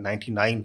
99।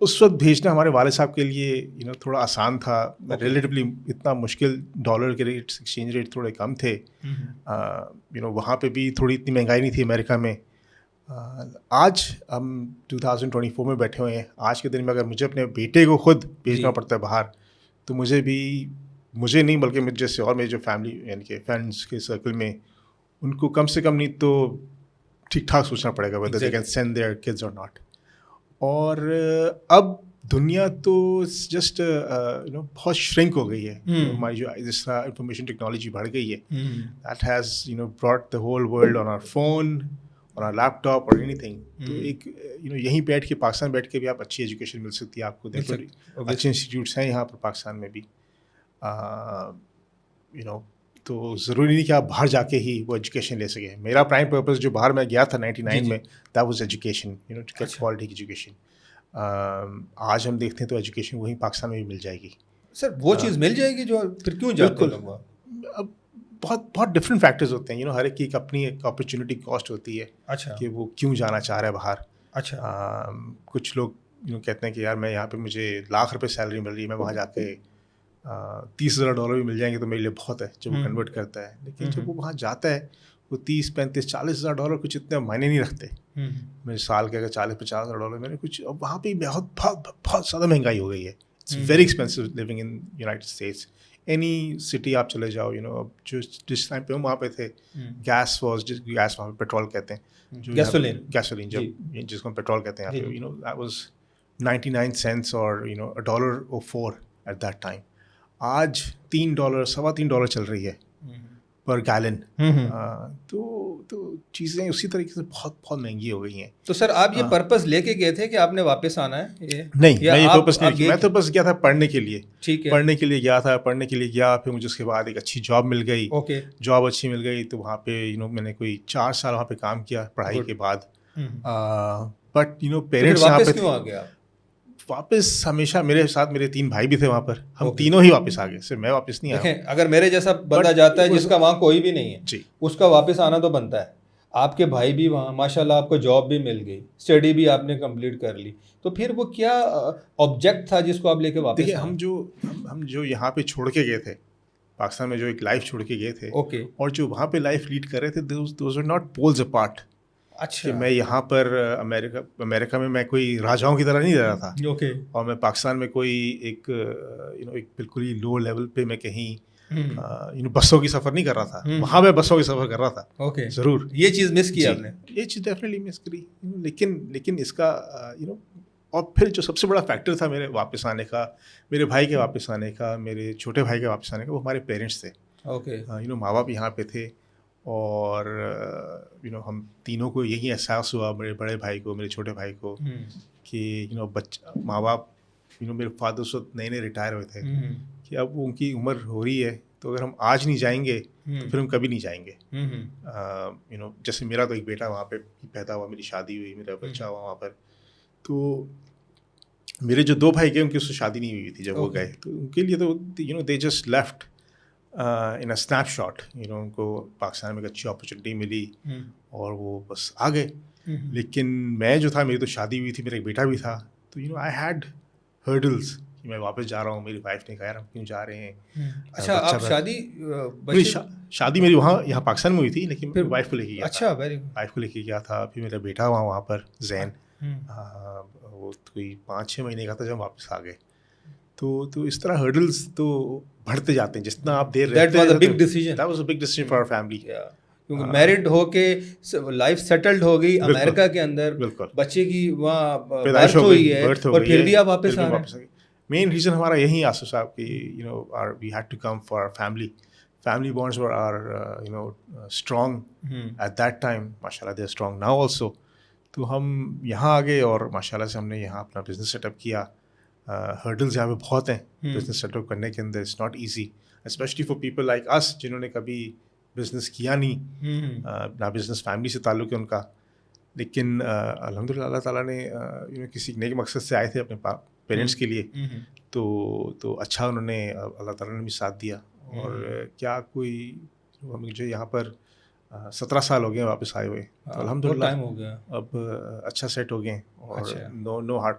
اس وقت بھیجنا ہمارے والد صاحب کے لیے تھوڑا آسان تھا. ریلیٹیولی اتنا مشکل, ڈالر کے ریٹس, ایکسچینج ریٹ تھوڑے کم تھے. وہاں پہ بھی تھوڑی اتنی مہنگائی نہیں تھی امریکہ میں. آج ہم 2024 میں بیٹھے ہوئے ہیں. آج کے دن میں اگر مجھے اپنے بیٹے کو خود بھیجنا پڑتا ہے باہر, تو مجھے نہیں بلکہ مجھ جیسے اور میرے جو فیملی یعنی کہ فرینڈس کے سرکل میں, ان کو کم سے کم نہیں تو ٹھیک ٹھاک سوچنا پڑے گا whether they can send their kids or not. اور اب دنیا تو جسٹ بہت شرنک ہو گئی ہے. ہماری جو جس طرح انفارمیشن ٹیکنالوجی بڑھ گئی ہے, that has brought the whole world on our phone, on our laptop or anything. تو ایک یہیں بیٹھ کے, پاکستان بیٹھ کے بھی آپ اچھی ایجوکیشن مل سکتی ہے آپ کو. دیکھو اچھے انسٹیٹیوٹس ہیں یہاں پر پاکستان میں بھی. تو ضروری نہیں کہ آپ باہر جا کے ہی وہ ایجوکیشن لے سکیں. میرا پرائم پرپز جو باہر میں گیا تھا 99 میں, that was education, to get quality کی ایجوکیشن. آج ہم دیکھتے ہیں تو ایجوکیشن وہیں پاکستان میں بھی مل جائے گی. سر وہ چیز مل جائے گی جو پھر کیوں جاتے ہیں لوگ؟ اب بہت ڈفرینٹ فیکٹرز ہوتے ہیں. ہر ایک کی ایک اپنی ایک اپرچونیٹی کاسٹ ہوتی ہے. اچھا. کہ وہ کیوں جانا چاہ رہا ہے باہر. اچھا. کچھ لوگ کہتے ہیں کہ یار میں یہاں پہ مجھے ₹1,00,000 سیلری مل رہی ہے, میں وہاں جا کے $30,000 بھی مل جائیں گے تو میرے لیے بہت ہے, جب وہ کنورٹ کرتا ہے. لیکن جب وہ وہاں جاتا ہے, وہ 30, 35, $40,000 کچھ اتنے معنی نہیں رکھتے. میرے سال کے اگر $40,000-50,000 میں نے کچھ, اب وہاں پہ بہت زیادہ مہنگائی ہو گئی ہے. It's very expensive living in United States. Any city آپ چلے جاؤ, اب جس ٹائم پہ ہم وہاں پہ تھے, گیس وہاں پہ پیٹرول کہتے ہیں, گیسولین جس کو ہم پیٹرول کہتے ہیں یہاں پہ, دیٹ واز 99 cents اور $1.04 ایٹ دیٹ ٹائم. آج $3, $3.25 چل رہی ہے پر گیلن. تو چیزیں اسی طریقے سے بہت مہنگی ہو گئی ہیں. تو سر آپ یہ پرپز لے کے گئے تھے کہ آپ نے واپس آنا ہے؟ نہیں, میں یہ پرپز نہیں, میں تو بس گیا تھا پڑھنے کے لیے. ٹھیک ہے, پڑھنے کے لیے گیا. پھر مجھے اس کے بعد ایک اچھی جاب مل گئی. جاب اچھی مل گئی تو وہاں پہ میں نے کوئی 4 سال وہاں پہ کام کیا پڑھائی کے بعد. بٹ پیرنٹس یہاں پہ کیوں آ گیا واپس؟ ہمیشہ میرے ساتھ میرے 3 بھائی بھی تھے وہاں پر, ہم تینوں ہی واپس آ گئے. صرف میں واپس نہیں آیا. اگر میرے جیسا بندہ جاتا ہے جس کا وہاں کوئی بھی نہیں ہے, جی, اس کا واپس آنا تو بنتا ہے. آپ کے بھائی بھی وہاں, ماشاء اللہ آپ کو جاب بھی مل گئی, اسٹڈی بھی آپ نے کمپلیٹ کر لی, تو پھر وہ کیا آبجیکٹ تھا جس کو آپ لے کے واپس؟ دیکھیے, ہم جو یہاں پہ چھوڑ کے گئے تھے پاکستان میں, جو ایک لائف چھوڑ کے گئے تھے, اور جو وہاں پہ لائف لیڈ کر رہے تھے, those are not poles apart. اچھا. کہ میں یہاں پر امریکہ میں میں کوئی راجاؤں کی طرح نہیں رہ رہا تھا, اور میں پاکستان میں کوئی ایک بالکل ہی لو لیول پہ میں کہیں بسوں کی سفر نہیں کر رہا تھا. وہاں میں بسوں کی سفر کر رہا تھا. ضرور یہ چیز مس کی آپ نے. یہ چیز ڈیفینیٹلی مس کری. لیکن اس کا اور پھر جو سب سے بڑا فیکٹر تھا میرے واپس آنے کا, میرے بھائی کے واپس آنے کا, میرے چھوٹے بھائی کے واپس آنے کا, وہ ہمارے پیرنٹس تھے. ماں باپ یہاں پہ تھے, اور ہم تینوں کو یہی احساس ہوا, میرے بڑے بھائی کو, میرے چھوٹے بھائی کو, کہ ماں باپ میرے فادر اس وقت نئے ریٹائر ہوئے تھے, کہ اب ان کی عمر ہو رہی ہے, تو اگر ہم آج نہیں جائیں گے تو پھر ہم کبھی نہیں جائیں گے. جیسے میرا تو ایک بیٹا وہاں پہ پیدا ہوا, میری شادی ہوئی, میرا بچہ ہوا وہاں پر. تو میرے جو 2 بھائی گئے, ان کی اس سے شادی نہیں ہوئی تھی جب وہ گئے, تو ان کے لیے تو they just left in a snapshot. ان کو پاکستان میں ایک اچھی اپرچونیٹی ملی اور وہ بس آ گئے. لیکن میں جو تھا, میری تو شادی ہوئی تھی, میرا ایک بیٹا بھی تھا, تو آئی ہیڈ ہرڈلس کہ میں واپس جا رہا ہوں. میری وائف نے کہا یار ہم کیوں جا رہے ہیں. اچھا, آپ شادی میری یہاں پاکستان میں ہوئی تھی, لیکن پھر وائف کو لے کے گیا. اچھا, وائف کو لے کے گیا تھا. پھر میرا بیٹا وہاں پر زین, وہ کوئی 5-6 مہینے کا تھا جب واپس آ گئے. تو اس طرح ہرڈلس تو بڑھتے جاتے ہیں جتنا آپ دیر رہتے ہیں. That was a big decision for our family. کیونکہ میرڈ ہو کے لائف سیٹلڈ ہو گئی امریکہ کے اندر, بچے کی وہاں برتھ ہوئی ہے, اور پھر بھی آپ واپس آ رہے ہیں. مین ریزن ہمارا یہی آصف صاحب کہ we had to come for our family bonds were strong at that time. ماشاء اللہ they are strong now also. تو ہم یہاں آ گئے, اور ماشاء اللہ سے ہم نے یہاں اپنا بزنس سیٹ اپ کیا. ہرڈلز یہاں پہ بہت ہیں بزنس سیٹ اپ کرنے کے اندر. It's not easy, especially for people like us جنہوں نے کبھی بزنس کیا نہیں, نہ بزنس فیملی سے تعلق ہے ان کا. لیکن الحمد للہ اللہ تعالیٰ نے کسی نیک مقصد سے آئے تھے اپنے پیرنٹس کے لیے, تو اچھا انہوں نے, اللہ تعالیٰ نے بھی ساتھ دیا. اور کیا کوئی مجھے یہاں پر 17 سال ہو گئے واپس آئے ہوئے, تو الحمد للہ اب اچھا سیٹ ہو گئے, اور نو ہارٹ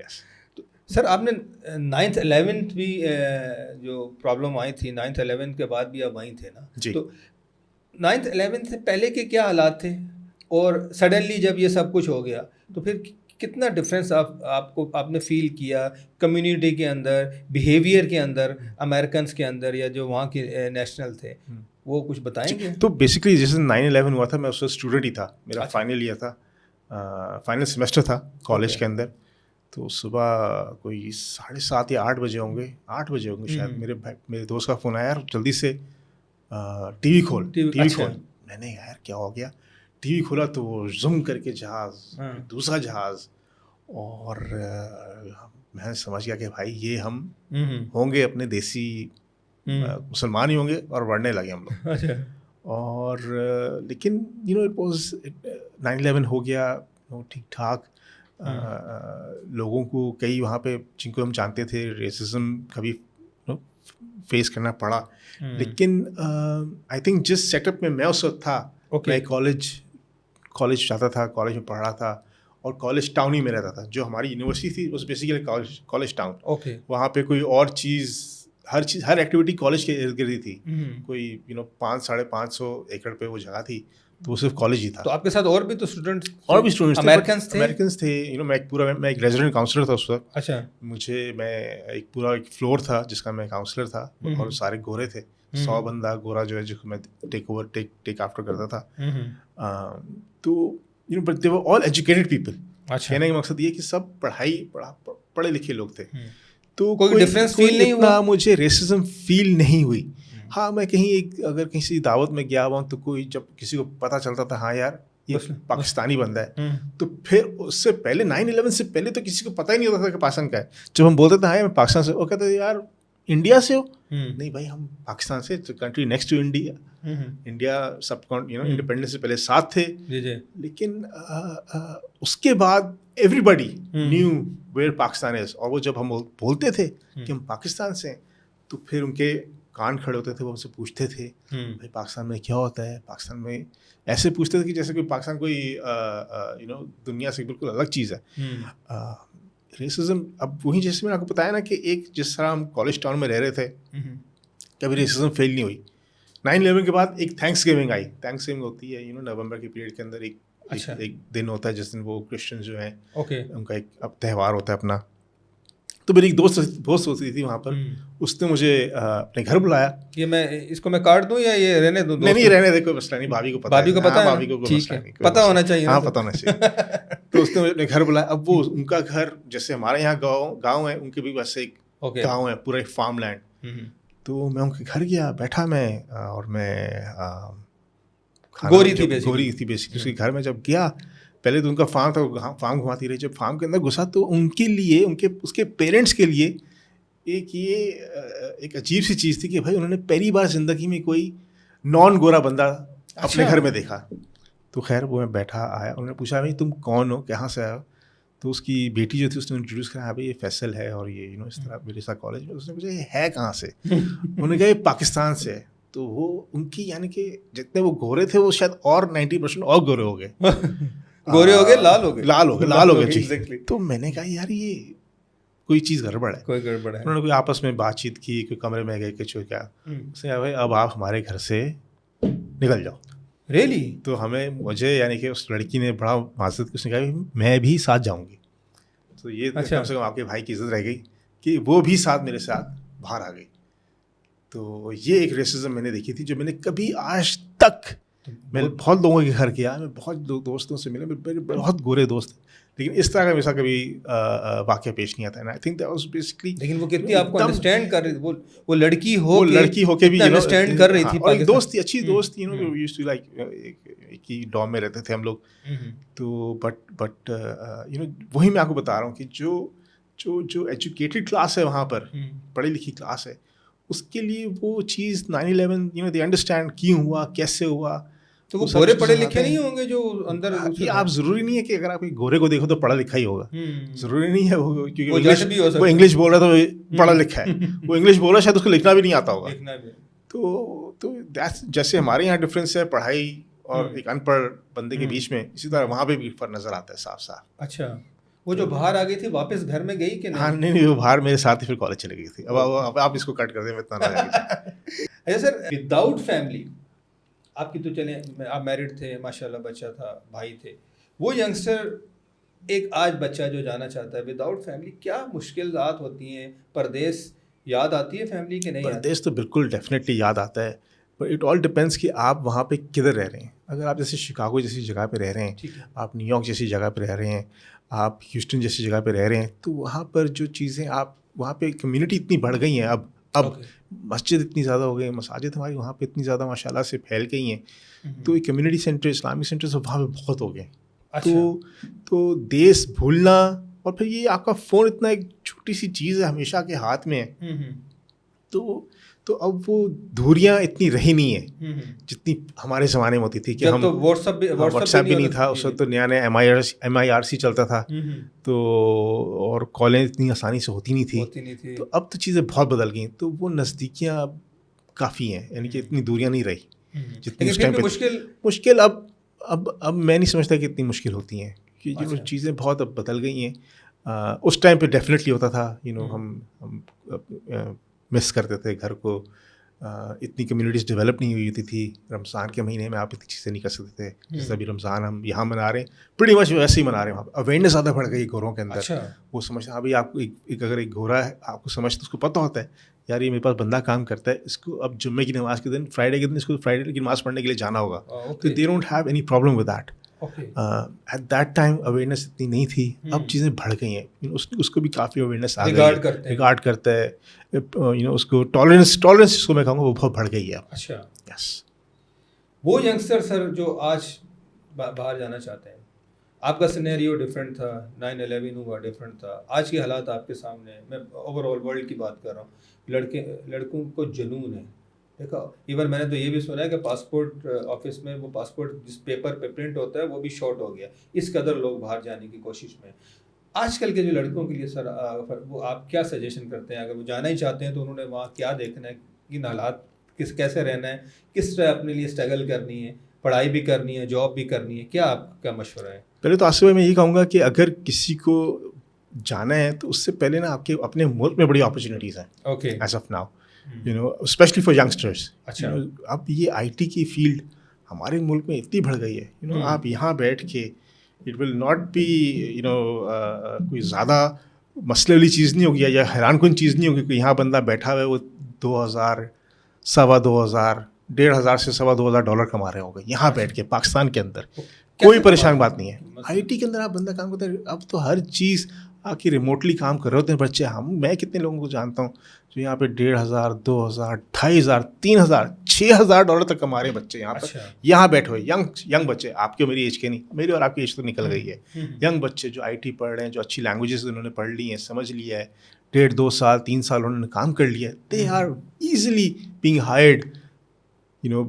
Yes. سر آپ نے 9th 11th بھی جو پرابلم آئی تھی 9th 11th کے بعد بھی آپ وہیں تھے نا, جی. تو 9th 11th سے پہلے کے کیا حالات تھے, اور سڈنلی جب یہ سب کچھ ہو گیا تو پھر کتنا ڈفرینس آپ نے فیل کیا کمیونٹی کے اندر, بیہیویئر کے اندر, امریکنس کے اندر, یا جو وہاں کے نیشنل تھے, وہ کچھ بتائیں گے؟ تو بیسکلی جیسے 9/11 ہوا تھا, میں اس وقت اسٹوڈنٹ ہی تھا, میرا فائنل ایئر تھا, فائنل سیمسٹر تھا کالج کے اندر. تو صبح کوئی 7:30 یا 8 بجے ہوں گے, 8 بجے ہوں گے شاید, میرے دوست کا فون آیا, جلدی سے ٹی وی کھول. میں نے یار کیا ہو گیا, ٹی وی کھولا تو وہ زوم کر کے جہاز, دوسرا جہاز, اور میں سمجھ گیا کہ بھائی یہ ہم ہوں گے اپنے دیسی مسلمان ہی ہوں گے, اور بڑھنے لگے ہم لوگ. اور لیکن اٹ واز 9/11 ہو گیا ٹھیک ٹھاک. لوگوں کو کئی وہاں پہ جن کو ہم جانتے تھے ریسزم کبھی فیس کرنا پڑا, لیکن آئی تھنک جس سیٹ اپ میں میں اس وقت تھا, میں کالج جاتا تھا, کالج میں پڑھ رہا تھا, اور کالج ٹاؤن ہی میں رہتا تھا. جو ہماری یونیورسٹی تھی وہ بیسیکلی کالج ٹاؤن. وہاں پہ کوئی اور چیز, ہر ایکٹیویٹی کالج کے ارد گرد ہی تھی. کوئی 500-550 ایکڑ پہ وہ جگہ تھی, تو وہ صرف کالج ہی تھا. تو آپ کے ساتھ اور بھی تو اسٹوڈنٹس امریکنس تھے. میں ایک ریزیڈنٹ کاؤنسلر تھا اس وقت. اچھا. میں ایک پورا ایک فلور تھا جس کا میں کاؤنسلر تھا, اور سارے گورے تھے. 100 بندہ گورا جو ہے جس کو میں ٹیک آفٹر کرتا تھا. تو but they were all educated people. کہنے کا مقصد یہ کہ سب پڑھے لکھے لوگ تھے. تو کوئی ڈفرینس فیل نہیں ہوا, مجھے ریسزم فیل نہیں ہوئی. ہاں, میں کہیں اگر کسی دعوت میں گیا ہوا ہوں تو کوئی جب کسی کو پتہ چلتا تھا ہاں یار یہ پاکستانی بندہ ہے, تو پھر اس سے پہلے 9/11 سے پہلے تو کسی کو پتہ ہی نہیں ہوتا تھا کہ پاکستان کا ہے. جب ہم بولتے تھے ہاں میں پاکستان سے, وہ کہتے تھے یار انڈیا سے ہو. نہیں بھائی ہم پاکستان سے, country next to India. India سب انڈیپینڈنس سے پہلے ساتھ تھے, لیکن اس کے بعد everybody knew where Pakistan is. اور وہ جب ہم بولتے تھے کہ ہم پاکستان سے ہیں, تو پھر ان کے کان کھڑے ہوتے تھے, وہ ہم سے پوچھتے تھے بھائی پاکستان میں کیا ہوتا ہے, پاکستان میں ایسے پوچھتے تھے کہ جیسے کوئی پاکستان کوئی دنیا سے بالکل الگ چیز ہے. ریسزم اب وہی جیسے میں نے آپ کو بتایا نا کہ ایک جس طرح ہم کالج ٹاؤن میں رہ رہے تھے, کبھی ریسزم فیل نہیں ہوئی. 9/11 کے بعد ایک تھینکس گیونگ آئی. تھینکس گیونگ ہوتی ہے نومبر کے پیریڈ کے اندر ایک دن ہوتا ہے جس دن وہ کرسچن جو ہیں ان کا ایک اب تہوار ہوتا ہے اپنا. تو میری ایک دوست ہوتی تھی وہاں پر, اس نے مجھے اپنے گھر بلایا. یہ میں اس کو میں کاٹ دوں یا یہ رہنے دوں؟ نہیں رہنے دے, کوئی مسئلہ نہیں. بھابھی کو پتا ہے, پتا ہونا چاہیے. ہاں پتا ہونا چاہیے. تو اس نے مجھے اپنے گھر بلایا. اب وہ ان کا گھر جیسے ہمارے یہاں گاؤں ہے, ان کے بھی ویسے ایک گاؤں ہے, پورا ایک فارم لینڈ. تو میں ان کے گھر گیا, بیٹھا میں, اور میں گوری تھی بیسیکلی. اس کے گھر میں جب گیا, پہلے تو ان کا فارم تھا, فارم گھماتی رہی. جب فارم کے اندر گھسا تو ان کے لیے اس کے پیرنٹس کے لیے ایک عجیب سی چیز تھی کہ بھائی انہوں نے پہلی بار زندگی میں کوئی نان گورا بندہ اپنے گھر میں دیکھا. تو خیر وہ میں بیٹھا آیا, انہوں نے پوچھا بھائی تم کون ہو, کہاں سے آئے ہو؟ تو اس کی بیٹی جو تھی اس نے انٹروڈیوس کرا, بھائی یہ فیصل ہے, اور یہ اس طرح میرے ساتھ کالج میں. اس نے پوچھا یہ ہے کہاں سے؟ انہوں نے کہا یہ پاکستان سے ہے. تو وہ ان کی یعنی کہ جتنے وہ گورے تھے وہ شاید اور 90% اور گورے ہو گئے, لال ہو گئے. تو میں نے کہا یار یہ کوئی چیز گڑبڑ ہے. انہوں نے کوئی آپس میں بات چیت کی, کوئی کمرے میں گئے کچھ کیا. اس نے کہا بھائی اب آپ ہمارے گھر سے نکل جاؤ. ریئلی؟ تو مجھے یعنی کہ اس لڑکی نے بڑا معذرت کی, اس نے کہا میں بھی ساتھ جاؤں گی. تو یہ کم سے کم آپ کے بھائی کی عزت رہ گئی کہ وہ بھی ساتھ میرے ساتھ باہر آ گئی. تو یہ ایک ریسزم میں نے دیکھی تھی جو میں نے کبھی آج تک, میں بہت لوگوں کے گھر گیا, میں بہت دوستوں سے ملا, میرے بہت گورے دوست, لیکن اس طرح کا میرے ساتھ کبھی واقعہ پیش نہیں آتا ہے. I think that was basically. لیکن وہ کتنی آپ کو انڈرسٹینڈ کر رہی, وہ لڑکی ہو کے بھی انڈرسٹینڈ کر رہی تھی. اور ایک دوست تھی, اچھی دوست تھی, یوزڈ ٹو لائک ایک ہی ڈوم میں رہتے تھے ہم لوگ. تو بٹ وہی میں آپ کو بتا رہا ہوں کہ جو ایجوکیٹڈ کلاس ہے وہاں پر, پڑھی لکھی کلاس ہے, اس کے لیے وہ چیز 9/11 دے انڈرسٹینڈ کیوں ہوا, کیسے ہوا. تو وہ گورے پڑھے لکھے نہیں ہوں گے جو اندر. آپ ضروری نہیں ہے کہ اگر آپ گورے کو دیکھو تو پڑھا لکھا ہی ہوگا, ضروری نہیں ہے وہ, کیونکہ وہ انگلش بول رہا ہے تو پڑھا لکھا ہے, وہ انگلش بول رہا ہے شاید اس کو لکھنا بھی نہیں آتا ہوگا. تو جیسے ہمارے یہاں ڈفرینس ہے پڑھائی اور ایک ان پڑھ بندے کے بیچ میں, اسی طرح وہاں پہ بھی فرق نظر آتا ہے صاف صاف. اچھا, وہ جو باہر آ گئی تھی واپس گھر میں گئی کہ ہاں نہیں وہ باہر میرے ساتھ ہی پھر کالج چلے گئی تھی. اب آپ اس کو کٹ کر دیں, میں اتنا نہ جانا. اچھا سر, وداؤٹ فیملی آپ کی تو چلیں آپ میرڈ تھے ماشاء اللہ, بچہ تھا, بھائی تھے, وہ ینگسٹر ایک آج بچہ جو جانا چاہتا ہے وداؤٹ فیملی, کیا مشکلات ہوتی ہیں؟ پردیس یاد آتی ہے فیملی کہ نہیں؟ پردیس تو بالکل ڈیفینیٹلی یاد آتا ہے, بٹ اٹ آل ڈپینڈس کہ آپ وہاں پہ کدھر رہ رہے ہیں. اگر آپ جیسے شکاگو جیسی جگہ پہ رہ رہے ہیں, آپ نیو یارک جیسی جگہ پہ رہ رہے ہیں, آپ ہیوسٹن جیسی جگہ پہ رہ رہے ہیں, تو وہاں پر جو چیزیں آپ وہاں پہ کمیونٹی اتنی بڑھ گئی ہیں, اب مسجد اتنی زیادہ ہو گئی, مساجد ہماری وہاں پہ اتنی زیادہ ماشاء اللہ سے پھیل گئی ہیں, تو ایک کمیونٹی سینٹر اسلامک سینٹر سب وہاں پہ بہت ہو گئے. تو دیس بھولنا, اور پھر یہ آپ کا فون اتنا ایک چھوٹی سی چیز ہے ہمیشہ کے ہاتھ میں ہے, تو اب وہ دوریاں اتنی رہی نہیں ہیں جتنی ہمارے زمانے میں ہوتی تھی. کہ ہم واٹس ایپ بھی نہیں تھا اس وقت, تو نیا نیا MIRC چلتا تھا, تو اور کالیں اتنی آسانی سے ہوتی نہیں تھی. تو اب تو چیزیں بہت بدل گئیں, تو وہ نزدیکیاں اب کافی ہیں, یعنی کہ اتنی دوریاں نہیں رہی جتنی اس ٹائم پہ. مشکل اب میں نہیں سمجھتا کہ اتنی مشکل ہوتی ہیں, کہ جو چیزیں بہت اب بدل گئی ہیں. اس ٹائم پہ ڈیفینیٹلی ہوتا تھا, ہم مس کرتے تھے گھر کو, اتنی کمیونٹیز ڈیولپ نہیں ہوئی ہوتی تھی. رمضان کے مہینے میں آپ اتنی چیزیں نہیں کر سکتے تھے, جیسے ابھی رمضان ہم یہاں منا رہے ہیں, پریٹی مچ ویسے ہی منا رہے ہیں. وہاں اویئرنیس زیادہ بڑھ گئی گھروں کے اندر. وہ سمجھتے ہیں ابھی آپ کو اگر ایک گھورا ہے, آپ کو سمجھتے اس کو پتہ ہوتا ہے یار یہ میرے پاس بندہ کام کرتا ہے, اس کو اب جمعے کی نماز کے دن, فرائیڈے کے دن اس کو فرائیڈے کی نماز پڑھنے کے لیے جانا ہوگا. تو they don't have any problem with that. At that time awareness اتنی نہیں تھی, اب چیزیں بڑھ گئی ہیں. اس کو بھی کافی اویئرنیس آ گئی ہے, ریگارڈ کرتا ہے, اس کو ٹالرنس اس کو میں کہوں گا وہ بہت بڑھ گئی ہے. اچھا یس. وہ ینگسٹر سر جو آج باہر جانا چاہتے ہیں, آپ کا سینیریو ڈفرینٹ تھا, 9/11 ہوا ڈفرینٹ تھا, آج کے حالات آپ کے سامنے, میں اوور آل ورلڈ کی بات کر رہا ہوں. لڑکوں کو جنون ہے. دیکھا ایون میں نے تو یہ بھی سنا ہے کہ پاسپورٹ آفس میں وہ پاسپورٹ جس پیپر پہ پرنٹ ہوتا ہے وہ بھی شارٹ ہو گیا, اس قدر لوگ باہر جانے کی کوشش میں. آج کل کے جو لڑکوں کے لیے سر وہ آپ کیا سجیشن کرتے ہیں؟ اگر وہ جانا ہی چاہتے ہیں تو انہوں نے وہاں کیا دیکھنا ہے, کن حالات, کیسے رہنا ہے, کس طرح اپنے لیے اسٹرگل کرنی ہے, پڑھائی بھی کرنی ہے, جاب بھی کرنی ہے, کیا آپ کا مشورہ ہے؟ پہلے تو آصف بھائی میں یہ کہوں گا کہ اگر کسی کو جانا ہے تو اس سے پہلے نا آپ کے اپنے ملک میں بڑی اپرچونیٹیز ہیں. Okay, as of now especially for youngsters. اب یہ IT کی فیلڈ ہمارے ملک میں اتنی بڑھ گئی ہے, آپ یہاں بیٹھ کے اٹ ول ناٹ بی کوئی زیادہ مسئلے والی چیز نہیں ہوگی, یا حیران کن چیز نہیں ہوگی کہ یہاں بندہ بیٹھا ہوا ہے وہ 2,000 $2,500 $1,500 سے $2,000 کما رہے ہوں گے یہاں بیٹھ کے پاکستان کے اندر. کوئی پریشان بات نہیں ہے. IT کے اندر آپ بندہ کام کرتے ہیں, اب تو ہر چیز آپ کی ریموٹلی کام کر رہے ہوتے ہیں بچے. میں کتنے لوگوں کو جانتا ہوں جو یہاں پہ $1,500 $2,000 $2,500 $3,000 $6,000 تک کما رہے ہیں بچے یہاں پر. یہاں بیٹھے ہوئے ینگ بچے, آپ کے میری ایج کے نہیں, میری اور آپ کی ایج تو نکل گئی ہے. ینگ بچے جو IT پڑھ رہے ہیں, جو اچھی لینگویجز انہوں نے پڑھ لی ہیں, سمجھ لیا ہے, 1.5 2 3 سال انہوں نے کام کر لیا ہے. They are easily being hired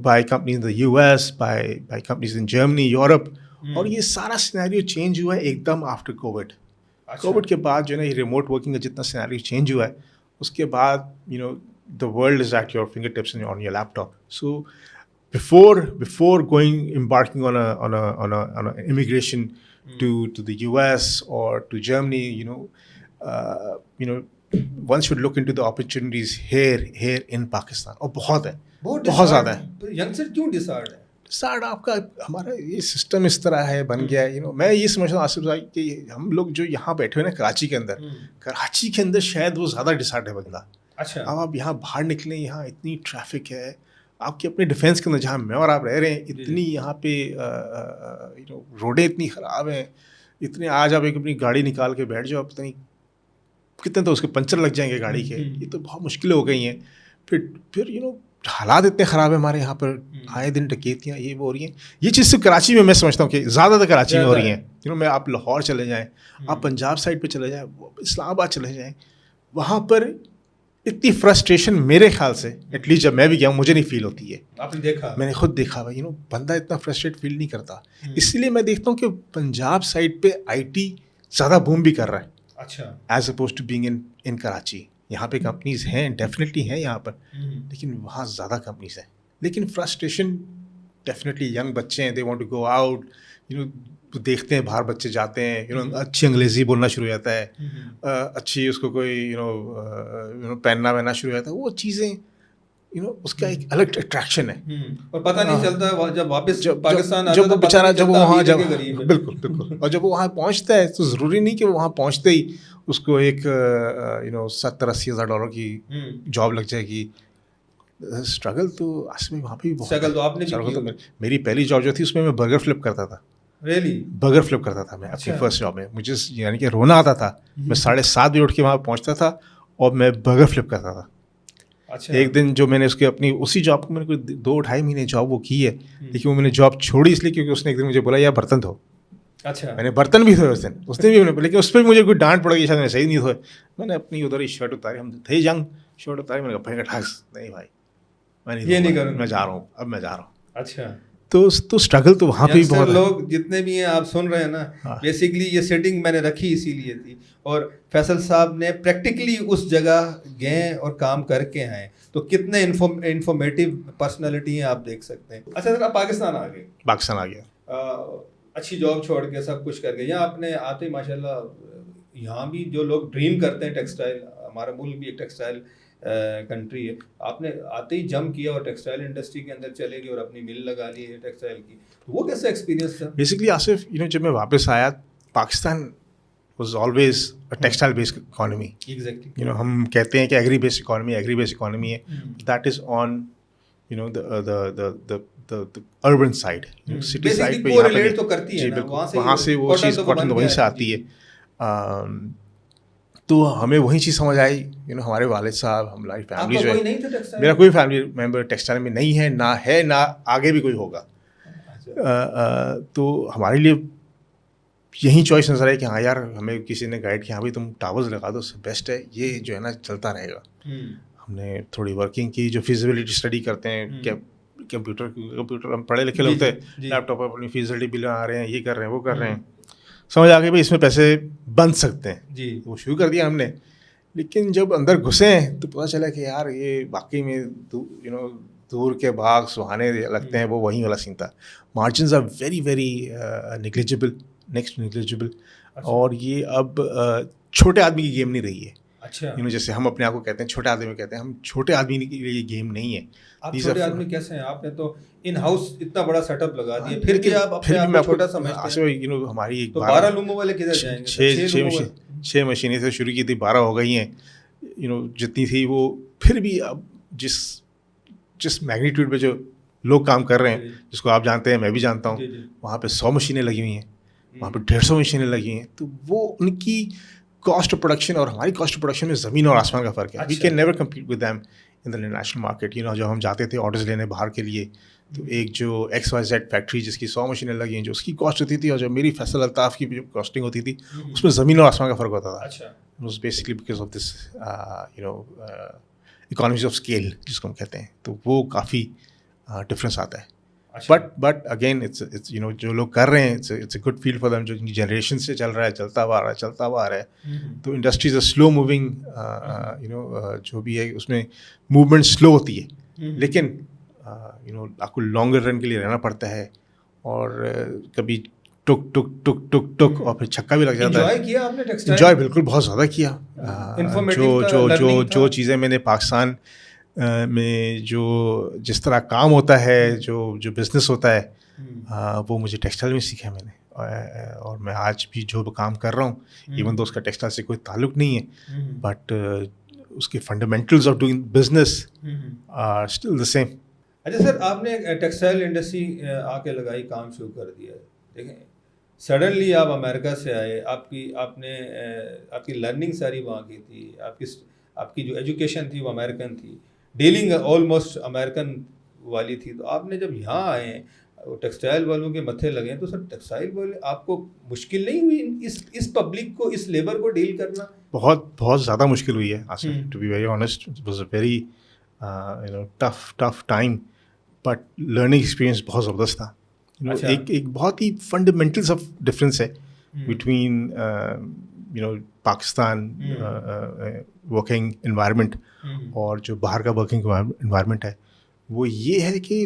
by companies in the US, by companies in Germany, Europe. اور یہ سارا سینیریو چینج ہوا ہے ایک دم آفٹر کووڈ. کووڈ کے بعد جو ہے نا یہ ریموٹ ورکنگ کا جتنا سینیریو چینج ہوا ہے, اس کے بعد the world is at your fingertips and on your laptop. So before embarking on a immigration to the US or to Germany, one should look into the opportunities here in Pakistan. اور بہت ہے, بہت زیادہ ہے. Youngster کیوں ڈسارڈ ہے؟ ڈسارڈ آپ کا ہمارا یہ سسٹم اس طرح ہے, بن گیا ہے. میں یہ سمجھتا ہوں آصف صاحب کہ ہم لوگ جو یہاں بیٹھے ہوئے نا کراچی کے اندر شاید وہ زیادہ ڈسارڈ ہے بندہ. اچھا, اب آپ یہاں باہر نکلیں, یہاں اتنی ٹریفک ہے, آپ کے اپنے ڈیفینس کے اندر جہاں میں اور آپ رہ رہے ہیں, اتنی یہاں پہ روڈیں اتنی خراب ہیں, اتنے آج آپ ایک اپنی گاڑی نکال کے بیٹھ جاؤ, پتہ نہیں کتنے تو اس کے پنچر لگ جائیں گے گاڑی کے. یہ تو بہت مشکلیں ہو گئی ہیں. پھر حالات اتنے خراب ہیں ہمارے یہاں پر, آئے دن ڈکیتیاں یہ وہ ہو رہی ہیں. یہ چیز صرف کراچی میں سمجھتا ہوں کہ زیادہ تر کراچی میں ہو رہی ہیں. میں آپ لاہور چلے جائیں, آپ پنجاب سائڈ پہ چلے جائیں, اسلام آباد چلے جائیں, وہاں پر اتنی فرسٹریشن میرے خیال سے ایٹ لیسٹ جب میں بھی گیا ہوں مجھے نہیں فیل ہوتی ہے. آپ نے دیکھا؟ میں نے خود دیکھا بھائی, بندہ اتنا فرسٹریٹ فیل نہیں کرتا. اس لیے میں دیکھتا ہوں کہ پنجاب سائڈ پہ IT زیادہ بوم بھی کر رہا ہے. اچھا, as opposed to being in Karachi. یہاں پہ کمپنیز ہیں, ڈیفینیٹلی ہیں یہاں پر, لیکن وہاں زیادہ کمپنیز ہیں. لیکن فرسٹریشن ڈیفینیٹلی ینگ بچے ہیں, they want to go out, دیکھتے ہیں باہر بچے جاتے ہیں اچھی انگریزی بولنا شروع ہو جاتا ہے, اچھی اس کو کوئی پہننا وہننا شروع ہو جاتا ہے, وہ چیزیں اس کا ایک الگ اٹریکشن ہے, اور پتہ نہیں چلتا جب واپس پاکستان جب وہ بیچارہ جب وہ وہاں جب بالکل بالکل اور جب وہ وہاں پہنچتا ہے تو ضروری نہیں کہ وہ وہاں پہنچتے ہی اس کو ایک 70-80 ہزار ڈالر کی جاب لگ جائے گی. اسٹرگل تو اصل میں وہاں پہ بھی بہت اسٹرگل تو آپ نے اسٹرگل تو میری پہلی جاب جو تھی اس میں میں برگر فلپ کرتا تھا. ریئلی برگر فلپ کرتا تھا میں اپنی فرسٹ جاب میں, مجھے یعنی کہ رونا آتا تھا. میں 7:30 بجے اٹھ کے وہاں پہنچتا تھا اور میں برگر فلپ کرتا تھا. ایک دن جو میں نے اس کے اپنی اسی جاب کو میں نے کوئی 2-2.5 مہینے جاب وہ کی ہے, لیکن وہ میں نے جاب چھوڑی اس لیے کیونکہ اس نے ایک دن مجھے بولا یا برتن دھو. اچھا میں نے برتن بھی دھوئے اس دن بھی, لیکن اس پہ مجھے کوئی ڈانٹ پڑ گئی, شاید میں صحیح نہیں دھوئے. میں نے اپنی ادھر ہی شرٹ اتاری, ہم تھے جنگ, شرٹ اتاری, میں نے کہا ٹھاس نہیں بھائی میں یہ نہیں کروں, میں جا رہا ہوں, اب میں جا رہا ہوں. اچھا تو اسٹرگل تو وہاں پہ بھی بہت لوگ جتنے بھی ہیں آپ سن رہے ہیں نا, بیسکلی یہ سیٹنگ میں نے رکھی اسی لیے تھی, اور فیصل صاحب نے پریکٹیکلی اس جگہ گئے اور کام کر کے آئے, تو کتنے انفارمیٹیو پرسنالٹی ہیں آپ دیکھ سکتے ہیں. اچھا سر آپ پاکستان آ گئے, پاکستان آ گیا, اچھی جاب چھوڑ کے سب کچھ کر گئے. یہاں آپ نے آتے ہی ماشاء اللہ یہاں بھی جو لوگ ڈریم کرتے ہیں ٹیکسٹائل, ہمارا ملک بھی ایک ٹیکسٹائل کنٹری ہے, آپ نے آتے ہی جمپ کیا اور ٹیکسٹائل انڈسٹری کے اندر چلے گئے اور اپنی مل لگا لی ہے ٹیکسٹائل کی. وہ کیسا ایکسپیرینس تھا؟ بیسکلی آصف جب میں واپس آیا, Pakistan was always textile based economy. Exactly ہم کہتے ہیں کہ ایگری بیسڈ اکانومی ہے, that is on urban side, city side پہ ریلیٹ تو کرتی ہے نا, وہاں سے وہ چیز کاٹن وہیں سے آتی ہے. تو ہمیں وہی چیز سمجھ آئی, ہمارے والد صاحب, ہماری فیملی جو ہے, میرا کوئی فیملی ممبر ٹیکسٹائل میں نہیں ہے, نہ آگے بھی کوئی ہوگا. تو ہمارے لیے یہی چوائس نظر آئی کہ ہاں یار, ہمیں کسی نے گائڈ کیا, ہاں بھائی تم ٹاورز لگا دو, بیسٹ ہے, یہ جو ہے نا چلتا رہے گا. ہم نے تھوڑی ورکنگ کی, جو فیزیبلٹی اسٹڈی کرتے ہیں, کمپیوٹر ہم پڑھے لکھے لوگ تھے, لیپ ٹاپ پر اپنی فیزیبلٹی بل آ رہے ہیں, یہ کر رہے ہیں, وہ کر رہے ہیں, سمجھ آ گئی بھائی اس میں پیسے بن سکتے ہیں. جی وہ شروع کر دیا ہم نے, لیکن جب اندر گھسے تو پتہ چلا کہ یار یہ واقعی میں دور کے باغ سہانے لگتے ہیں, وہ وہیں والا سین تھا. Margins are very very negligible, اور یہ اب چھوٹے آدمی کی گیم نہیں رہی ہے. اچھا جیسے ہم اپنے آپ کو کہتے ہیں چھوٹے آدمی کہتے ہیں, ہم چھوٹے آدمی کے لیے یہ گیم نہیں ہے. آپ چھوٹے آدمی کیسے ہیں؟ آپ نے تو ان ہاؤس اتنا بڑا سیٹ اپ لگا دیا, پھر بھی آپ اپنے آپ کو چھوٹا سمجھتے ہیں. ہماری ایک 12 لوگوں والے کدھر جائیں گے؟ 6 مشینیں سے شروع کی تھی, 12 ہو گئی ہیں. جتنی تھی وہ پھر بھی اب جس میگنیٹیوڈ پہ جو لوگ کام کر رہے ہیں, جس کو آپ جانتے ہیں, میں بھی جانتا ہوں, وہاں پہ 100 مشینیں لگی ہوئی ہیں, وہاں پہ 150 مشینیں لگی ہیں. تو وہ ان کی کاسٹ آف پروڈکشن اور ہماری کاسٹ آف پروڈکشن میں زمین اور آسمان کا فرق ہے. We can never compete with them in the international market. جب ہم جاتے تھے آرڈرز لینے باہر کے لیے, تو ایک جو XYZ فیکٹری جس کی 100 مشینیں لگی ہیں, جو اس کی کاسٹ ہوتی تھی, اور جو میری فیصل الطاف کی جو کاسٹنگ ہوتی تھی, اس میں زمین اور آسمان کا فرق ہوتا تھا. Was basically because of this economies of scale جس کو ہم کہتے ہیں. تو وہ کافی ڈفرینس آتا ہے. بٹ اگین اٹس جو لوگ کر رہے ہیں, it's a good field for them, جو ان کی جنریشن سے چل رہا ہے, چلتا ہوا آ رہا ہے. تو انڈسٹریز اے سلو موونگ, جو بھی ہے اس میں موومنٹ سلو ہوتی ہے, لیکن آپ کو لانگر رن کے لیے رہنا پڑتا ہے, اور کبھی ٹک ٹک ٹک ٹک ٹک اور پھر چھکا بھی لگ جاتا ہے. انجوائے بالکل بہت زیادہ کیا. جو چیزیں میں نے پاکستان میں جس طرح کام ہوتا ہے, جو بزنس ہوتا ہے, وہ مجھے ٹیکسٹائل میں سیکھا میں نے. اور میں آج بھی جو کام کر رہا ہوں, ایون تو اس کا ٹیکسٹائل سے کوئی تعلق نہیں ہے, بٹ اس کے fundamentals of doing business are still the same. اچھا سر, آپ نے ٹیکسٹائل انڈسٹری آ کے لگائی, کام شروع کر دیا. دیکھیں سڈنلی آپ امریکہ سے آئے, آپ کی لرننگ ساری وہاں کی تھی, آپ کی جو ایجوکیشن تھی وہ امریکن تھی, ڈیلنگ آلموسٹ امریکن والی تھی. تو آپ نے جب یہاں آئے, ٹیکسٹائل والوں کے متھے لگے, تو سر ٹیکسٹائل والے آپ کو مشکل نہیں ہوئی اس پبلک کو, اس لیبر کو ڈیل کرنا؟ بہت زیادہ مشکل ہوئی ہے Asif, to be very honest. It was a very tough time, but learning experience بہت زبردست تھا. ایک بہت ہی فنڈامنٹلس آف ڈفرینس ہے بٹوین پاکستان ورکنگ انوائرمنٹ اور جو باہر کا ورکنگ انوائرمنٹ ہے. وہ یہ ہے کہ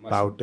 About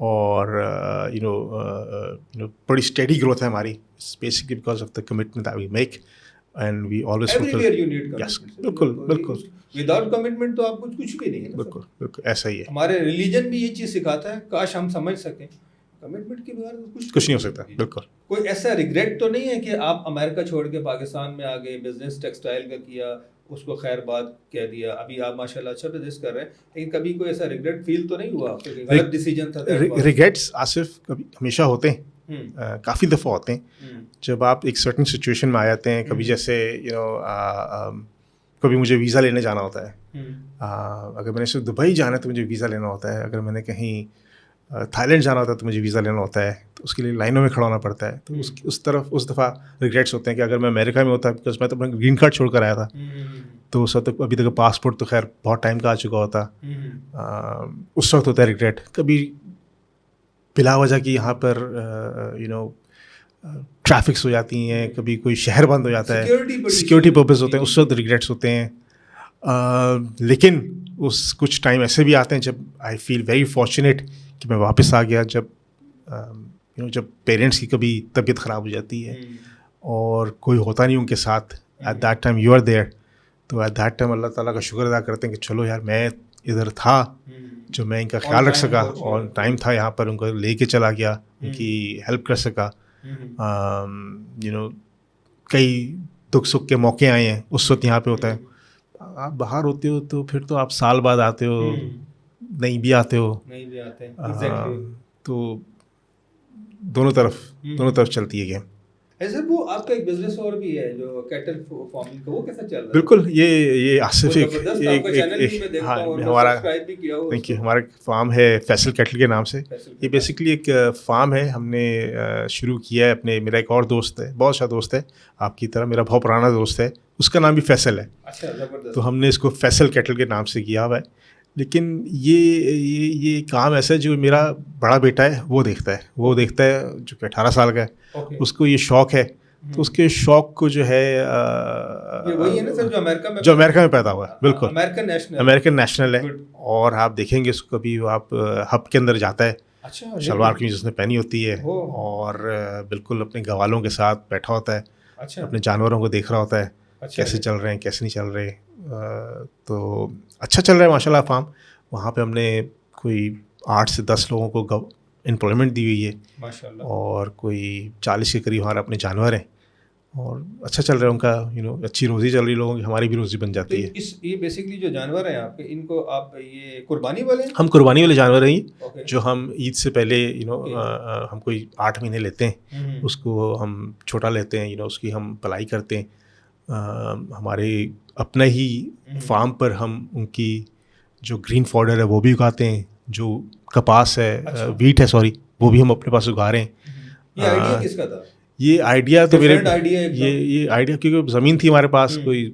اور بڑی اسٹیڈی گروتھ ہے ہماری, basically because of the commitment that we make and we always Everywhere you need yes commitment. بالکل بالکل وداؤٹ کمٹمنٹ تو آپ کچھ بھی نہیں ہے نا. بالکل بالکل ایسا ہی ہے, ہمارے ریلیجن بھی یہ چیز سکھاتا ہے, کاش ہم سمجھ سکیں کمٹمنٹ کے بغیر کچھ نہیں ہو سکتا. بالکل کوئی ایسا ریگریٹ تو نہیں ہے کہ آپ امریکہ چھوڑ کے پاکستان میں آ گئے, بزنس ٹیکسٹائل کا کیا, اس کو خیر بات کہہ دیا, ابھی آپ ماشاء اللہ اچھا بزنس کر رہے ہیں, لیکن کبھی کوئی ایسا ریگریٹ فیل تو نہیں ہوا آپ کو کہ غلط ڈیسیجن تھا؟ ریگریٹس آصف کبھی ہمیشہ ہوتے ہیں, کافی دفعہ ہوتے ہیں جب آپ ایک سرٹن سچویشن میں آ جاتے ہیں. کبھی جیسے کبھی مجھے ویزا لینے جانا ہوتا ہے, اگر میں نے صرف دبئی جانا ہے تو مجھے ویزا لینا ہوتا ہے, اگر میں نے کہیں تھائی لینڈ جانا ہوتا ہے تو مجھے ویزا لینا ہوتا ہے, تو اس کے لیے لائنوں میں کھڑا ہونا پڑتا ہے. تو اس دفعہ ریگریٹس ہوتے ہیں کہ اگر میں امریکہ میں ہوتا, بیکاز میں تو اپنا گرین کارڈ چھوڑ کر آیا تھا, تو اس وقت ابھی تک پاسپورٹ تو خیر بہت ٹائم کا آ چکا ہوتا, اس وقت ہوتا ہے ریگریٹ. کبھی بلا وجہ کی یہاں پر ٹریفکس ہو جاتی ہیں, کبھی کوئی شہر بند ہو جاتا ہے, سیکورٹی پرپز ہوتے ہیں, اس وقت ریگریٹس ہوتے ہیں. لیکن کچھ ٹائم ایسے بھی آتے ہیں جب آئی فیل ویری فارچونیٹ کہ میں واپس آ گیا, جب پیرنٹس کی کبھی طبیعت خراب ہو جاتی ہے اور کوئی ہوتا نہیں ان کے ساتھ, at that time you are there, تو ایٹ دیٹ ٹائم اللہ تعالیٰ کا شکر ادا کرتے ہیں کہ چلو یار میں ادھر تھا جو میں ان کا خیال رکھ سکا, اور ٹائم تھا یہاں پر ان کو لے کے چلا گیا, ان کی ہیلپ کر سکا. کئی دکھ سکھ کے موقع آئے ہیں, اس وقت یہاں پہ ہوتا ہے. آپ باہر ہوتے ہو تو پھر تو آپ سال بعد آتے ہو, نہیں بھی آتے ہو, تو دونوں طرف چلتی ہے گیم. ایسے وہ آپ کا ایک بزنس اور بھی ہے جو کیٹل فارمنگ کا, وہ کیسا چل رہا ہے؟ بالکل, یہ آصف ہمارا فارم ہے فیصل کیٹل کے نام سے. یہ بیسکلی ایک فارم ہے, ہم نے شروع کیا ہے اپنے, میرا ایک اور دوست ہے, بہت اچھا دوست ہے آپ کی طرح, میرا بہت پرانا دوست ہے, اس کا نام بھی فیصل ہے, تو ہم نے اس کو فیصل کیٹل کے نام سے کیا ہوا ہے. لیکن یہ کام ایسا ہے جو میرا بڑا بیٹا ہے وہ دیکھتا ہے جو کہ 18 سال کا ہے, اس کو یہ شوق ہے, تو اس کے شوق کو جو ہے جو امریکہ میں پیدا ہوا ہے, بالکل امریکن نیشنل ہے. اور آپ دیکھیں گے اس کو کبھی آپ ہب کے اندر جاتا ہے, شلوار قمیض اس نے پہنی ہوتی ہے, اور بالکل اپنے گوالوں کے ساتھ بیٹھا ہوتا ہے, اپنے جانوروں کو دیکھ رہا ہوتا ہے کیسے چل رہے ہیں کیسے نہیں چل رہے. تو اچھا چل رہا ہے ماشاء اللہ فارم. وہاں پہ ہم نے کوئی 8 سے 10 لوگوں کو امپلائمنٹ دی ہوئی ہے, اور کوئی 40 کے قریب ہمارے اپنے جانور ہیں, اور اچھا چل رہا ہے ان کا, اچھی روزی چل رہی ہے لوگوں کی, ہماری بھی روزی بن جاتی ہے. یہ بیسکلی جو جانور ہیں آپ کے, ان کو آپ یہ قربانی والے, ہم قربانی والے جانور ہیں, جو ہم عید سے پہلے ہم کوئی 8 مہینے لیتے ہیں, اس کو ہم چھوٹا لیتے ہیں, اس کی ہم پلائی کرتے ہیں. ہمارے اپنا ہی فارم پر ہم ان کی جو گرین فوڈر ہے وہ بھی اگاتے ہیں, جو کپاس ہے, ویٹ ہے سوری, وہ بھی ہم اپنے پاس اگا رہے ہیں. یہ آئیڈیا کس کا تھا؟ یہ آئیڈیا تو میرے یہ آئیڈیا کیونکہ زمین تھی ہمارے پاس کوئی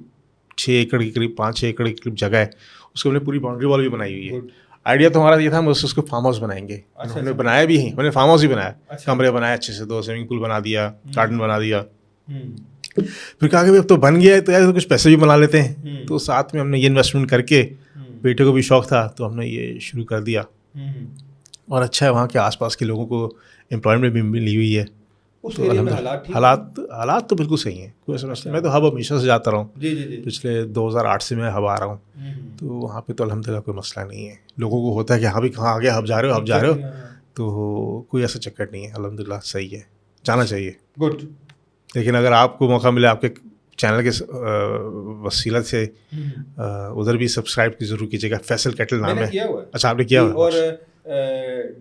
6 ایکڑ کے قریب, 5-6 ایکڑ کے قریب جگہ ہے, اس کو ہم نے پوری باؤنڈری وال بھی بنائی ہوئی ہے. آئیڈیا تو ہمارا یہ تھا ہم اس کو فارم ہاؤس بنائیں گے, ہم نے بنایا بھی ہے, ہم نے فارم ہاؤس ہی بنایا, کمرے بنائے اچھے سے, 2 سوئمنگ پول بنا دیا, گارڈن بنا دیا. پھر کہا کہ اب تو بن گیا ہے تو یار کچھ پیسے بھی بنا لیتے ہیں, تو ساتھ میں ہم نے یہ انویسٹمنٹ کر کے, بیٹے کو بھی شوق تھا تو ہم نے یہ شروع کر دیا. اور اچھا ہے, وہاں کے آس پاس کے لوگوں کو امپلائمنٹ بھی ملی ہوئی ہے. حالات تو بالکل صحیح ہیں, کوئی ایسا مسئلہ. میں تو ہب ہمیشہ سے جاتا رہا ہوں, پچھلے 2008 سے میں ہب آ رہا ہوں, تو وہاں پہ تو الحمد للہ کوئی مسئلہ نہیں ہے. لوگوں کو ہوتا ہے کہ ہاں بھی کہاں آگے ہب جا رہے ہو, تو کوئی ایسا چکر نہیں ہے, الحمد للہ صحیح ہے, جانا چاہیے. گڈ. لیکن اگر آپ کو موقع ملے آپ کے چینل کے وسیلہ سے ادھر بھی سبسکرائب کی ضرور کیجیے گا. فیصل کیٹل نام ہے. اچھا آپ نے کیا ہوا؟ اور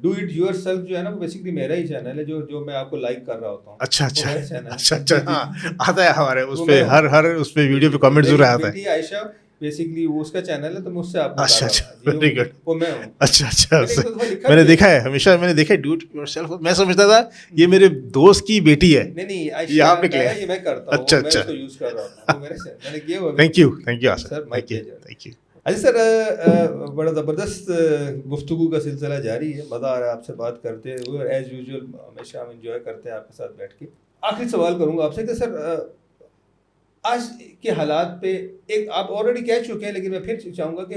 ڈو اٹ یور سیلف جو ہے نا, وہ بیسکلی میرا ہی چینل ہے جو میں آپ کو لائک کر رہا ہوتا ہوں. اچھا ہاں آتا ہے ہمارے اس پہ, ہر اس پہ ویڈیو پہ کمنٹ ضرور آتا ہے. عائشہ بیسکلی وہ اس کا چینل ہے, تو مجھ سے آپ کو اچھا ویری گڈ. وہ میں ہوں. اچھا میں نے دیکھا ہے, ہمیشہ میں نے دیکھا ہے ڈو اٹ یور سیلف. میں سمجھتا تھا یہ میرے دوست کی بیٹی ہے. نہیں عائشہ آپ نے یہ میں کرتا ہوں, میں اس کو یوز کر رہا ہوں, وہ میرے سے میں نے کیا ہوا. Thank you sir, thank you. اچھا سر, بڑا زبردست گفتگو کا سلسلہ جاری ہے, مزہ آ رہا ہے آپ سے بات کرتے ہوئے, ایز یوزول ہمیشہ ہم انجوائے کرتے ہیں آپ کے ساتھ بیٹھ کے. آخری سوال کروں گا آپ سے کہ سر آج کے حالات پہ, ایک آپ آلریڈی کہہ چکے ہیں لیکن میں پھر چاہوں گا کہ